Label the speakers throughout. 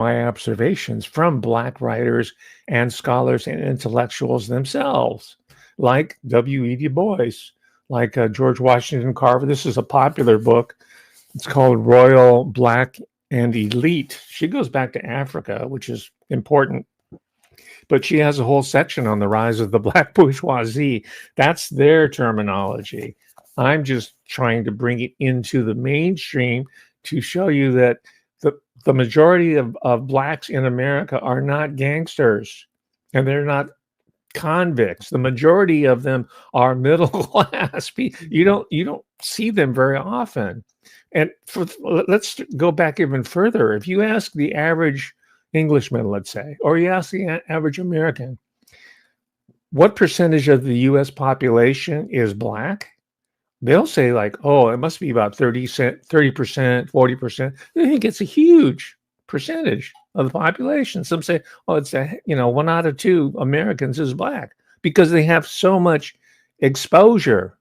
Speaker 1: my observations from Black writers and scholars and intellectuals themselves, like W.E. Du Bois, like George Washington Carver. This is a popular book. It's called Royal, Black, and Elite. She goes back to Africa, which is important, but she has a whole section on the rise of the Black bourgeoisie. That's their terminology. I'm just trying to bring it into the mainstream to show you that the majority of Blacks in America are not gangsters, and they're not convicts. The majority of them are middle class. You don't see them very often. And let's go back even further. If you ask the average Englishman, let's say, or you ask the average American, what percentage of the U.S. population is Black? They'll say like, oh, it must be about 30%, 40%. They think it's a huge percentage of the population. Some say, oh, it's 1 out of 2 Americans is Black, because they have so much exposure,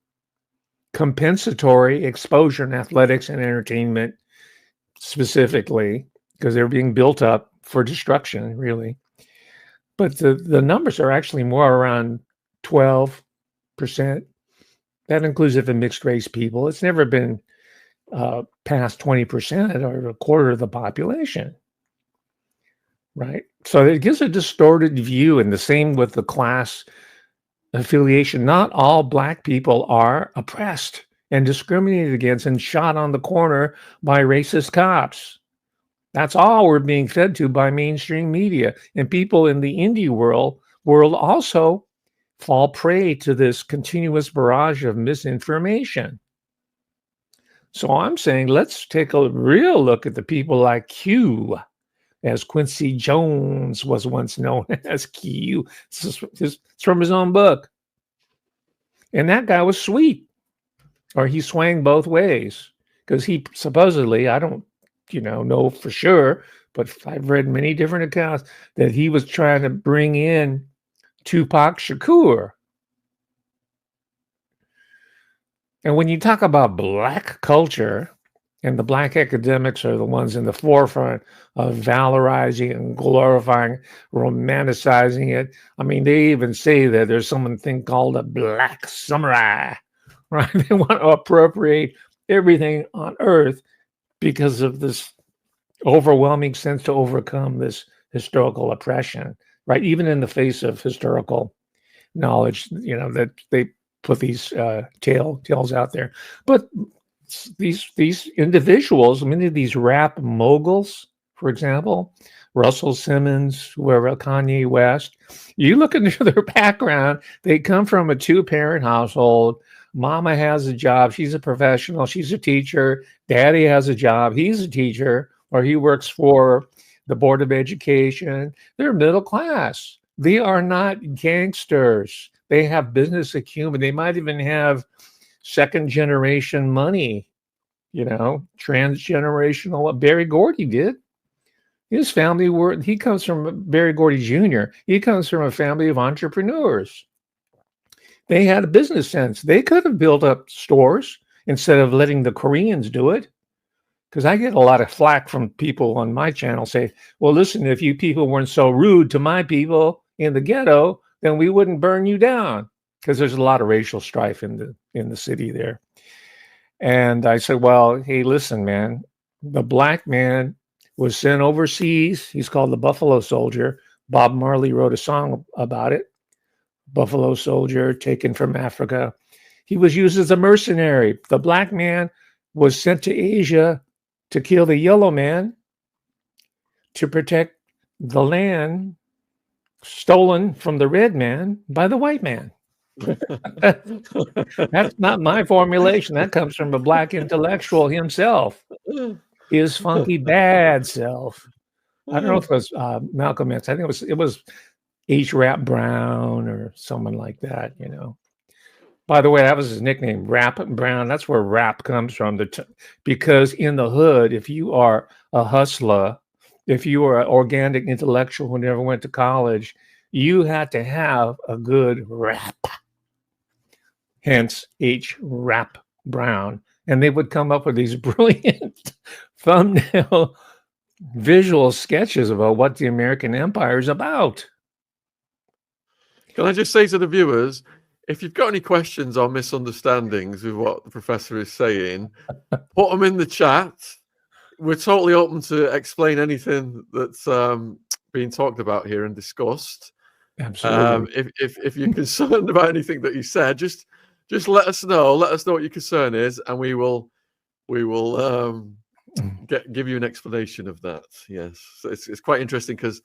Speaker 1: compensatory exposure in athletics and entertainment specifically, because they're being built up for destruction, really. But the numbers are actually more around 12%. That includes even mixed race people. It's never been past 20% or a quarter of the population, right? So it gives a distorted view, and the same with the class affiliation. Not all Black people are oppressed and discriminated against and shot on the corner by racist cops. That's all we're being fed to by mainstream media. And people in the indie world also fall prey to this continuous barrage of misinformation. So I'm saying, let's take a real look at the people like Q, as Quincy Jones was once known as Q. It's from his own book. And that guy was sweet, or he swang both ways, because he supposedly, I don't know for sure, but I've read many different accounts that he was trying to bring in Tupac Shakur. And when you talk about Black culture, and the Black academics are the ones in the forefront of valorizing and glorifying, romanticizing it. I mean, they even say that there's something called a Black samurai, right? They want to appropriate everything on earth because of this overwhelming sense to overcome this historical oppression, right? Even in the face of historical knowledge, that they put these tales out there. But these individuals, many of these rap moguls, for example, Russell Simmons, whoever, Kanye West, you look into their background, they come from a 2-parent household. Mama has a job. She's a professional. She's a teacher. Daddy has a job. He's a teacher, or he works for the Board of Education. They're middle class. They are not gangsters. They have business acumen. They might even have second generation money, transgenerational. Barry Gordy did. His family he comes from Barry Gordy Jr. He comes from a family of entrepreneurs. They had a business sense. They could have built up stores instead of letting the Koreans do it. Because I get a lot of flack from people on my channel say, well, listen, if you people weren't so rude to my people in the ghetto, then we wouldn't burn you down. Because there's a lot of racial strife in the city there. And I said, well, hey, listen, man, the Black man was sent overseas. He's called the Buffalo Soldier. Bob Marley wrote a song about it. Buffalo Soldier, taken from Africa. He was used as a mercenary. The Black man was sent to Asia to kill the yellow man, to protect the land stolen from the red man by the white man. That's not my formulation. That comes from a Black intellectual himself, his funky bad self. I don't know if it was Malcolm X. I think it was H. Rap Brown or someone like that, By the way, that was his nickname, Rap Brown. That's where rap comes from. Because in the hood, if you are a hustler, if you are an organic intellectual who never went to college, you had to have a good rap. Hence H. Rap Brown. And they would come up with these brilliant thumbnail visual sketches about what the American Empire is about.
Speaker 2: Can I just say to the viewers, if you've got any questions or misunderstandings with what the professor is saying, put them in the chat. We're totally open to explain anything that's being talked about here and discussed.
Speaker 1: Absolutely.
Speaker 2: If you're concerned about anything that you said, just let us know. Let us know what your concern is, and we will give you an explanation of that. Yes, so it's quite interesting because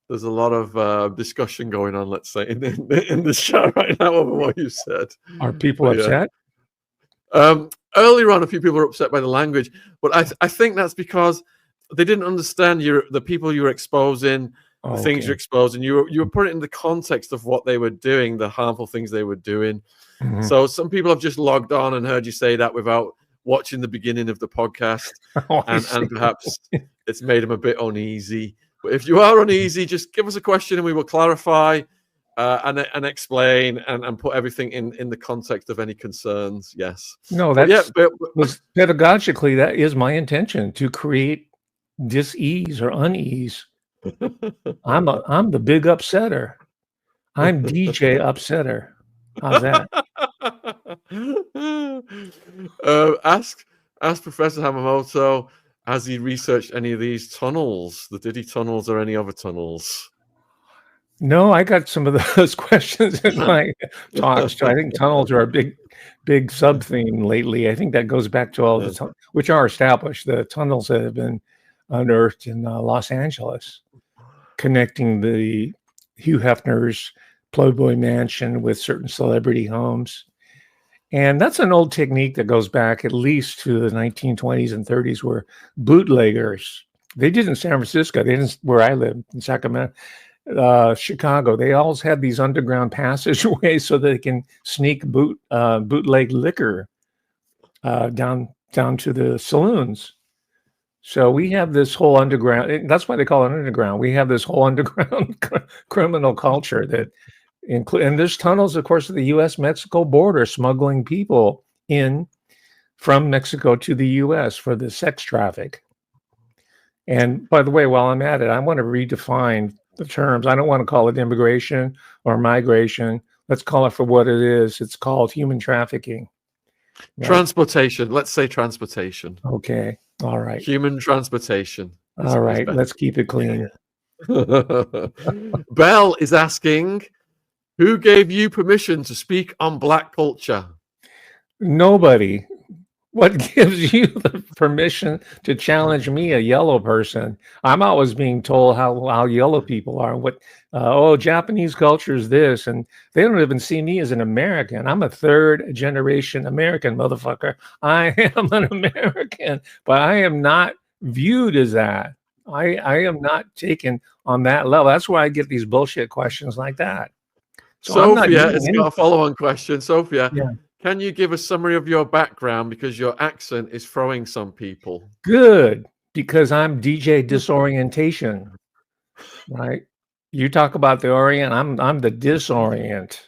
Speaker 2: there's a lot of discussion going on, let's say, in the chat right now over what you said.
Speaker 1: Are people
Speaker 2: But, yeah.
Speaker 1: upset?
Speaker 2: Earlier on, a few people were upset by the language, but I think that's because they didn't understand the people you were exposing, the things you're exposing. You were putting it in the context of what they were doing, the harmful things they were doing.
Speaker 1: Mhm.
Speaker 2: So some people have just logged on and heard you say that without watching the beginning of the podcast,
Speaker 1: Oh,
Speaker 2: and perhaps it's made them a bit uneasy. But if you are uneasy, just give us a question and we will clarify and explain and put everything in the context of any concerns. Yes.
Speaker 1: No,
Speaker 2: But
Speaker 1: that's
Speaker 2: yeah,
Speaker 1: was pedagogically, that is my intention, to create dis-ease or unease. I'm the big upsetter. I'm DJ Upsetter. How's that?
Speaker 2: Ask Professor Hamamoto, has he researched any of these tunnels, the Diddy tunnels or any other tunnels?
Speaker 1: No, I got some of those questions in my talks too. I think tunnels are a big sub theme lately. I think that goes back to all the which are established, the tunnels that have been unearthed in Los Angeles, connecting the Hugh Hefner's Playboy Mansion with certain celebrity homes. And that's an old technique that goes back at least to the 1920s and 30s, where bootleggers, they did in San Francisco, they didn't where I live in Sacramento, Chicago, they always had these underground passageways so they can sneak bootleg liquor down to the saloons. So we have this whole underground. That's why they call it underground. We have this whole underground criminal culture that include, and there's tunnels, of course, of the U.S.-Mexico border, smuggling people in from Mexico to the U.S. for the sex traffic. And by the way, while I'm at it, I want to redefine the terms. I don't want to call it immigration or migration. Let's call it for what it is. It's called human trafficking.
Speaker 2: Right? Transportation. Let's say transportation.
Speaker 1: Okay. All right.
Speaker 2: Human transportation.
Speaker 1: All right. Let's keep it clean.
Speaker 2: Belle is asking, who gave you permission to speak on Black culture?
Speaker 1: Nobody. What gives you the permission to challenge me, a yellow person? I'm always being told how yellow people are. What Japanese culture is this, and they don't even see me as an American. I'm a third generation American, motherfucker. I am an American, but I am not viewed as that. I am not taken on that level. That's why I get these bullshit questions like that.
Speaker 2: So Sophia has got a follow-on question. Sophia,
Speaker 1: yeah.
Speaker 2: Can you give a summary of your background, because your accent is throwing some people?
Speaker 1: Good, because I'm DJ disorientation, right? You talk about the orient, I'm the disorient.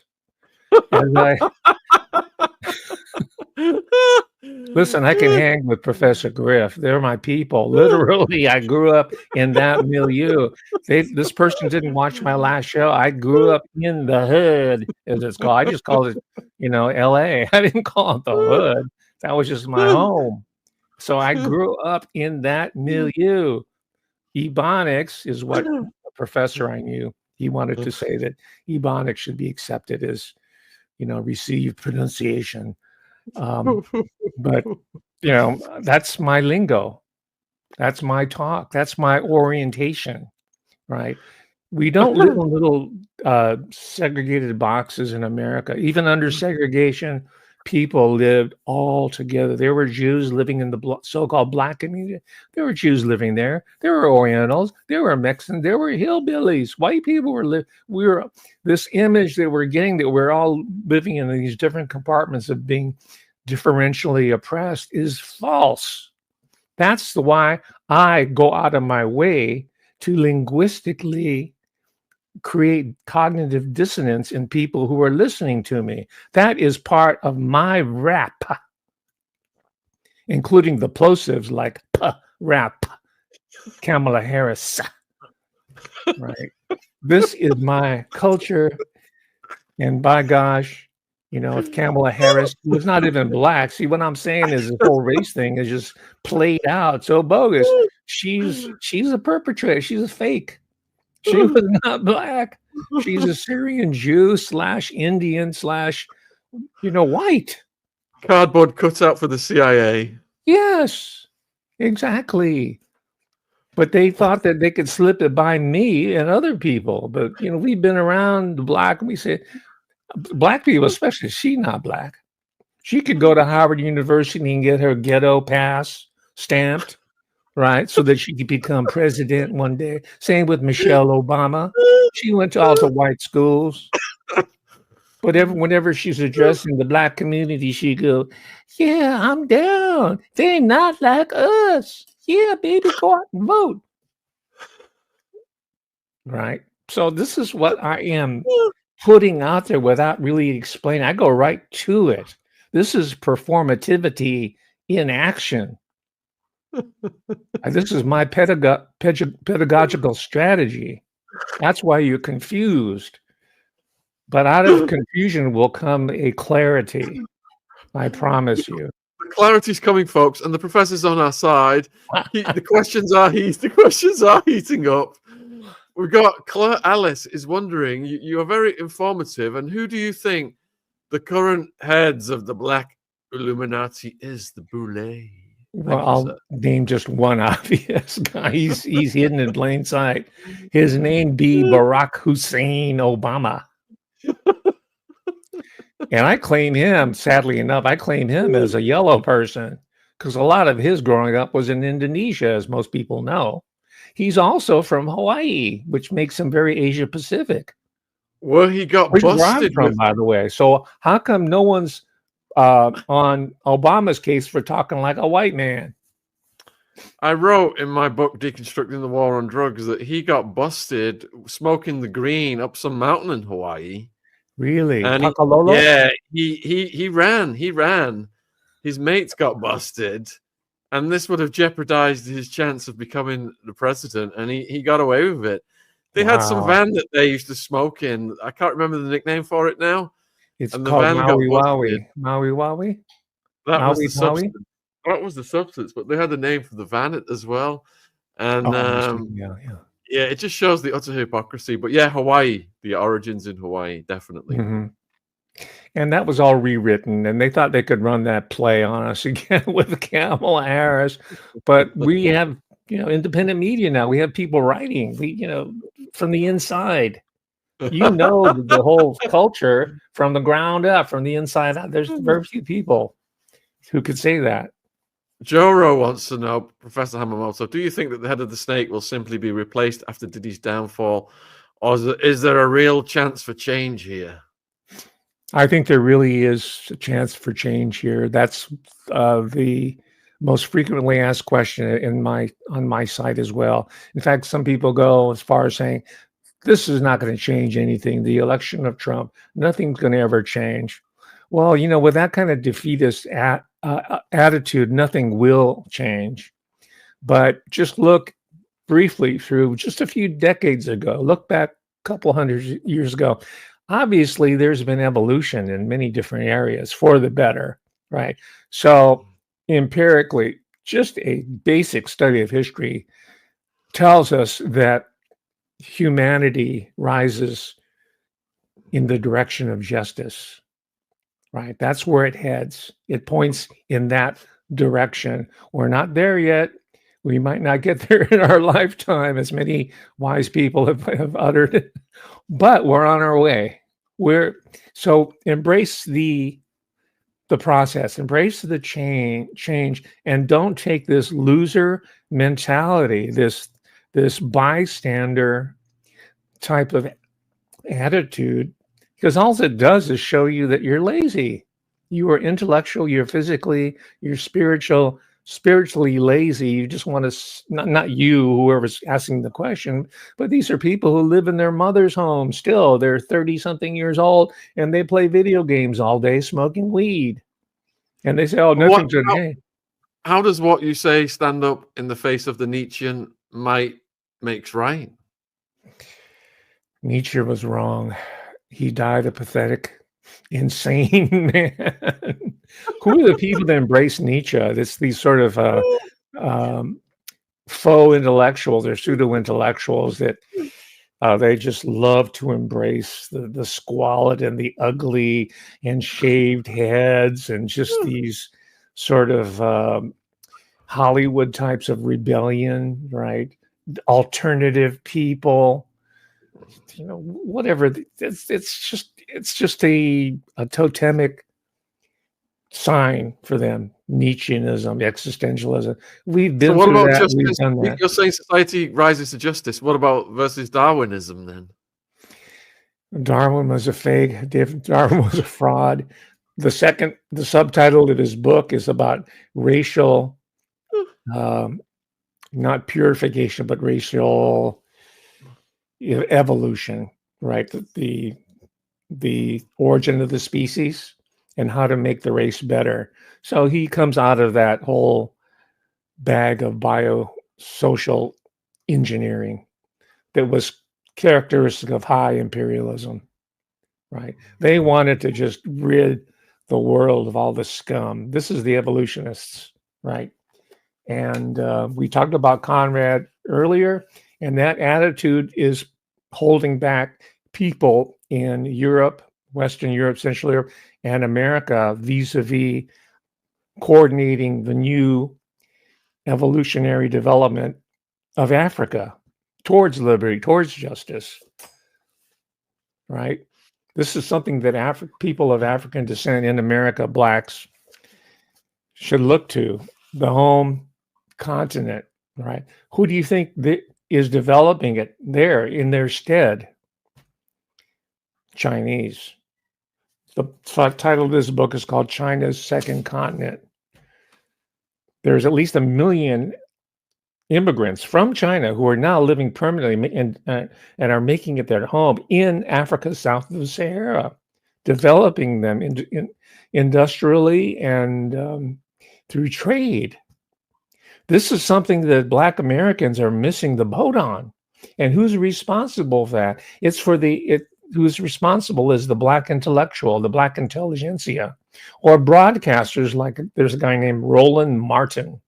Speaker 1: Listen, I can hang with Professor Griff. They're my people. Literally, I grew up in that milieu. This person didn't watch my last show. I grew up in the hood, as it's called. I just called it, LA. I didn't call it the hood. That was just my home. So I grew up in that milieu. Ebonics is what a professor I knew, he wanted to say that Ebonics should be accepted as, received pronunciation. But that's my lingo. That's my talk. That's my orientation, right? We don't live in little segregated boxes in America. Even under segregation, people lived all together. There were Jews living in the so-called Black community. There were Jews living there. There were Orientals. There were Mexicans. There were hillbillies. White people were this image that we're getting, that we're all living in these different compartments of being differentially oppressed, is false. That's why I go out of my way to linguistically create cognitive dissonance in people who are listening to me. That is part of my rap, including the plosives like rap. Kamala Harris. Right. This is my culture. And by gosh, if Kamala Harris was not even black, see what I'm saying is this whole race thing is just played out so bogus. She's a perpetrator. She's a fake. She was not black. She's a Syrian Jew / Indian / white.
Speaker 2: Cardboard cutout for the CIA.
Speaker 1: Yes, exactly. But they thought that they could slip it by me and other people. But we've been around the block, and we say black people, especially, she's not black. She could go to Harvard University and get her ghetto pass stamped, right? So that she could become president one day. Same with Michelle Obama. She went to all the white schools. But whenever she's addressing the black community, she go, "Yeah, I'm down. They're not like us. Yeah, baby, go out and vote." Right? So this is what I am putting out there without really explaining. I go right to it. This is performativity in action. This is my pedagogical strategy. That's why you're confused. But out of confusion will come a clarity. I promise you.
Speaker 2: The clarity's coming, folks, and the professor's on our side. The questions are heating up. We've got Claire Alice is wondering, you are very informative, and who do you think the current heads of the Black Illuminati is? The Boule.
Speaker 1: Well, I'll name just one obvious guy. He's hidden in plain sight. His name be Barack Hussein Obama. And I claim him, sadly enough, as a yellow person because a lot of his growing up was in Indonesia, as most people know. He's also from Hawaii, which makes him very Asia Pacific.
Speaker 2: Well, he got busted
Speaker 1: from, by the way. So how come no one's on Obama's case for talking like a white man?
Speaker 2: I wrote in my book, Deconstructing the War on Drugs, that he got busted smoking the green up some mountain in Hawaii.
Speaker 1: Really?
Speaker 2: And he ran. His mates got busted, and this would have jeopardized his chance of becoming the president, and he got away with it. They had some van that they used to smoke in. I can't remember the nickname for it now.
Speaker 1: It's called Maui Wowie. Maui Wowie?
Speaker 2: That was the substance. That was the substance, but they had a name for the van as well. And yeah, it just shows the utter hypocrisy. But yeah, Hawaii, the origins in Hawaii, definitely.
Speaker 1: Mm-hmm. And that was all rewritten, and they thought they could run that play on us again with Kamala Harris. But we have, independent media now. We have people writing, from the inside. The whole culture from the ground up, from the inside out. There's very few people who could say that.
Speaker 2: Joro wants to know, Professor Hamamoto, do you think that the head of the snake will simply be replaced after Diddy's downfall, or is there a real chance for change here?
Speaker 1: I think there really is a chance for change here. That's the most frequently asked question on my site as well. In fact, some people go as far as saying, this is not going to change anything. The election of Trump, nothing's going to ever change. Well, with that kind of defeatist attitude, nothing will change. But just look briefly through just a few decades ago, look back a couple hundred years ago. Obviously, there's been evolution in many different areas for the better, right? So empirically, just a basic study of history tells us that humanity rises in the direction of justice, right? That's where it heads. It points in that direction. We're not there yet. We might not get there in our lifetime, as many wise people have uttered it, but we're on our way. So embrace the process, embrace the change, and don't take this loser mentality, this bystander type of attitude, because all it does is show you that you're lazy. You are intellectual, you're physically, you're spiritually lazy. You just want to, not you, whoever's asking the question, but these are people who live in their mother's home still. They're 30-something years old, and they play video games all day smoking weed. And they say, oh, nothing's going to change.
Speaker 2: How does what you say stand up in the face of the Nietzschean might makes right.
Speaker 1: Nietzsche was wrong. He died a pathetic, insane man. Who are the people that embrace Nietzsche? It's these sort of um, faux intellectuals or pseudo intellectuals that they just love to embrace the squalid and the ugly and shaved heads and just these sort of Hollywood types of rebellion, right? Alternative people, whatever. It's just a totemic sign for them. Nietzscheanism, existentialism. We've
Speaker 2: So
Speaker 1: been
Speaker 2: what
Speaker 1: through
Speaker 2: about
Speaker 1: that. We've
Speaker 2: justice?
Speaker 1: done that.
Speaker 2: You're saying society rises to justice. What about versus Darwinism then?
Speaker 1: Darwin was a fake. Darwin was a fraud. The subtitle of his book is about racial, not purification, but racial evolution, right? The origin of the species and how to make the race better. So he comes out of that whole bag of biosocial engineering that was characteristic of high imperialism, right? They wanted to just rid the world of all the scum. This is the evolutionists, right? And we talked about Conrad earlier, and that attitude is holding back people in Europe, Western Europe, Central Europe, and America vis-a-vis coordinating the new evolutionary development of Africa towards liberty, towards justice, right? This is something that people of African descent in America, blacks, should look to, the home continent, right? Who do you think is developing it there in their stead? Chinese. The title of this book is called China's Second Continent. There's at least 1 million immigrants from China who are now living permanently and are making it their home in Africa south of the Sahara, developing them industrially and through trade. This is something that Black Americans are missing the boat on. And who's responsible for that? Who's responsible is the Black intellectual, the Black intelligentsia, or broadcasters like there's a guy named Roland Martin.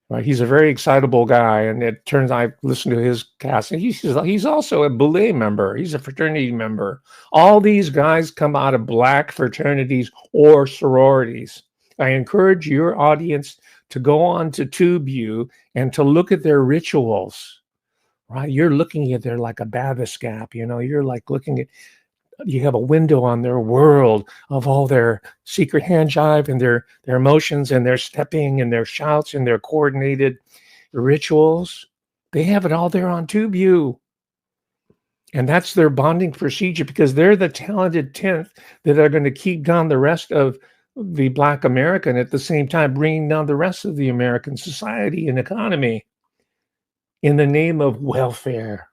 Speaker 1: Right, he's a very excitable guy, and it turns I've listened to his cast, and he's also a Boule member. He's a fraternity member. All these guys come out of Black fraternities or sororities. I encourage your audience to go on to TubeU and to look at their rituals. Right, you're looking at their like a bathyscaphe. You're like looking at. You have a window on their world of all their secret hand jive and their emotions and their stepping and their shouts and their coordinated rituals. They have it all there on TubeU. And that's their bonding procedure because they're the talented 10th that are going to keep down the rest of the Black American at the same time, bringing down the rest of the American society and economy in the name of welfare.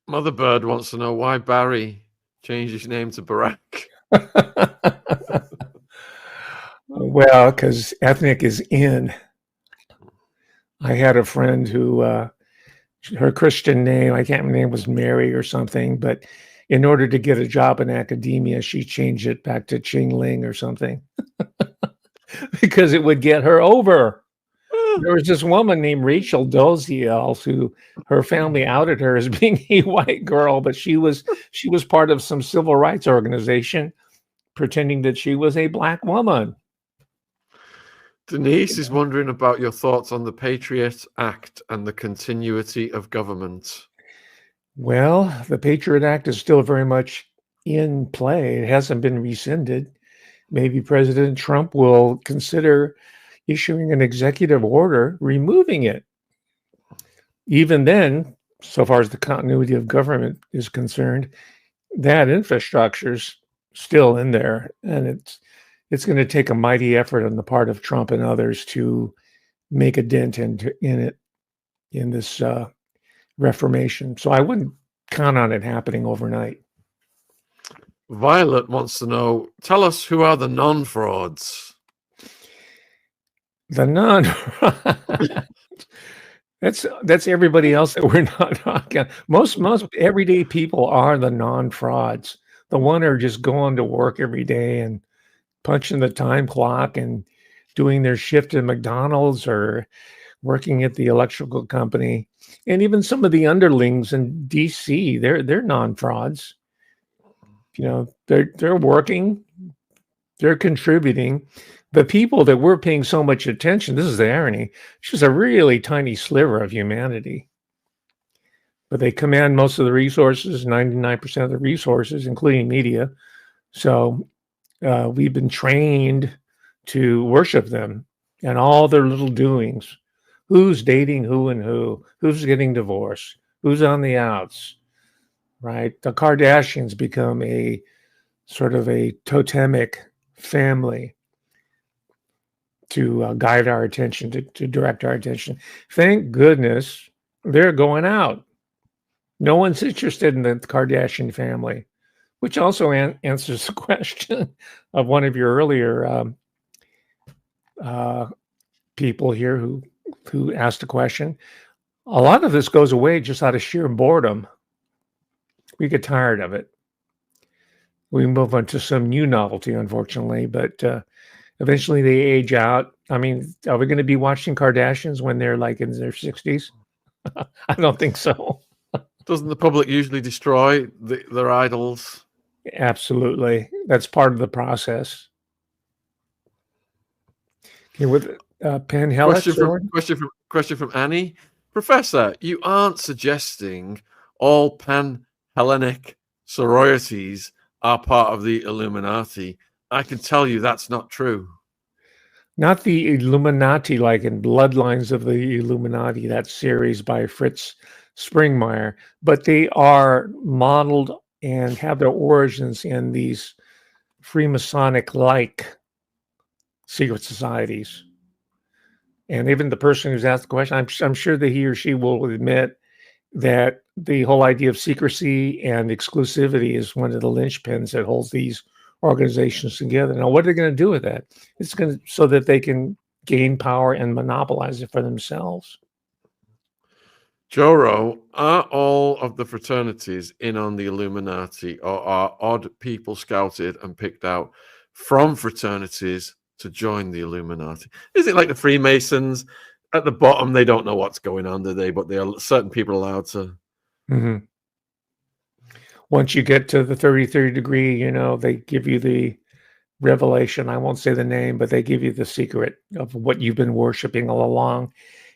Speaker 2: Mother Bird wants to know why Barry changed his name to Barack.
Speaker 1: Well, because ethnic is in. I had a friend who, her Christian name, I can't remember, name was Mary or something, but in order to get a job in academia, she changed it back to Ching Ling or something because it would get her over. There was this woman named Rachel Doziel who her family outed her as being a white girl, but she was part of some civil rights organization pretending that she was a Black woman.
Speaker 2: Denise is wondering about your thoughts on the Patriot Act and the continuity of government.
Speaker 1: Well, the Patriot Act is still very much in play. It hasn't been rescinded. Maybe President Trump will consider issuing an executive order removing it. Even then, so far as the continuity of government is concerned, that infrastructure's still in there, and it's going to take a mighty effort on the part of Trump and others to make a dent in this reformation. So I wouldn't count on it happening overnight.
Speaker 2: Violet wants to know, tell us who are the non-frauds?
Speaker 1: The non that's everybody else that we're not talking. Most everyday people are the non-frauds. The one are just going to work every day and punching the time clock and doing their shift at McDonald's or working at the electrical company. And even some of the underlings in DC, they're non-frauds. You know, they're working, they're contributing. The people that we're paying so much attention, this is the irony, it's just a really tiny sliver of humanity. But they command most of the resources, 99% of the resources, including media. So we've been trained to worship them and all their little doings. Who's dating who and who's getting divorced, who's on the outs, right? The Kardashians become a sort of a totemic family to guide our attention, to direct our attention. Thank goodness they're going out. No one's interested in the Kardashian family, which also answers the question of one of your earlier people here who asked a question. A lot of this goes away just out of sheer boredom. We get tired of it. We move on to some new novelty, unfortunately, but eventually they age out. I mean, are we going to be watching Kardashians when they're like in their 60s? I don't think so.
Speaker 2: Doesn't the public usually destroy their idols?
Speaker 1: Absolutely. That's part of the process. Okay, with Penn Helix.
Speaker 2: Question from Annie. Professor, you aren't suggesting all pan-Hellenic sororities are part of the Illuminati. I can tell you that's not true.
Speaker 1: Not the Illuminati like in Bloodlines of the Illuminati, that series by Fritz Springmeier, but they are modeled and have their origins in these Freemasonic-like secret societies. And even the person who's asked the question, I'm sure that he or she will admit that the whole idea of secrecy and exclusivity is one of the linchpins that holds these organizations together. Now, what are they going to do with that? It's going to so that they can gain power and monopolize it for themselves.
Speaker 2: Joro, are all of the fraternities in on the Illuminati, or are odd people scouted and picked out from fraternities to join the Illuminati? Is it like the Freemasons? At the bottom, they don't know what's going on, do they? But there are certain people allowed to.
Speaker 1: Mm-hmm. Once you get to the 33rd degree, you know, they give you the revelation. I won't say the name, but they give you the secret of what you've been worshiping all along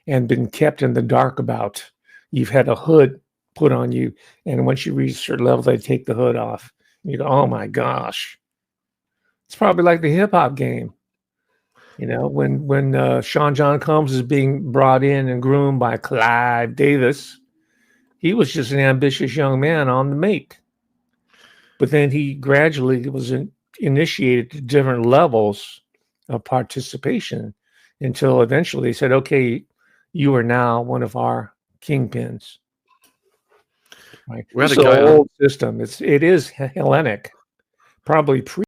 Speaker 1: and been kept in the dark about. You've had a hood put on you, and once you reach a certain level, they take the hood off. You go, oh my gosh. It's probably like the hip hop game. You know, when Sean John Combs is being brought in and groomed by Clive Davis, he was just an ambitious young man on the make. But then he gradually was initiated to different levels of participation until eventually they said, okay, you are now one of our kingpins. Right.
Speaker 2: We had
Speaker 1: It's
Speaker 2: a guy
Speaker 1: an old system. It is Hellenic, probably pre